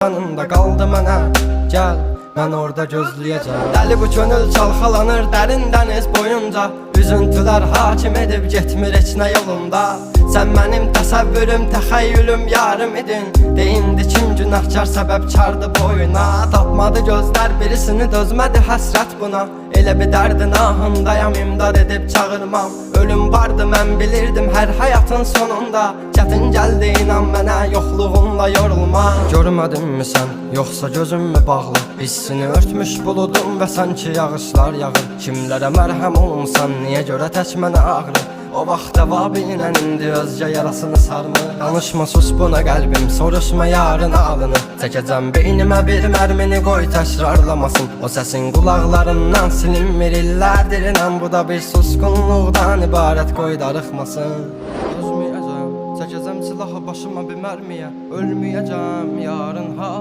yanında qaldı mənə. Gəl, mən orada gözləyəcəm. Dəli bu könül çalxalanır dərin dəniz boyunca. Üzüntülər hakim edib getmir heç nə yolunda. Sən mənim təsəvvürüm, təxəyyülüm, yarım idin. Deyindi kim günahkar səbəbkardı boyuna. Tapmadı gözlər birisini, dözmədi həsrət buna. Elə bir dərdin ahındayam, imdad edib çağırmam. Ölüm vardı mən bilirdim hər həyatın sonunda. Çətin gəldi inan mənə, yoxluğunla yorulma. Görmədinmi sən, yoxsa gözüm mü bağlı? Hissini örtmüş buludum və sanki yağışlar yağır. Kimlərə mərhəm olunsan, niyə görə tək mənə ağrı? O vaxt əvabinlə indi özgə yarasını sarmı? Danışma sus buna qəlbim, soruşma yarın alını. Çəkəcəm beynimə bir mərmini, qoy təkrarlamasın. O səsin qulaqlarından silinmir illərdir inan. Bu da bir susqunluqdan ibarət, qoy darıxmasın. Dözməyəcəm, çəkəcəm silahı başıma bir mərmiyə. Ölməyəcəm yarın ha.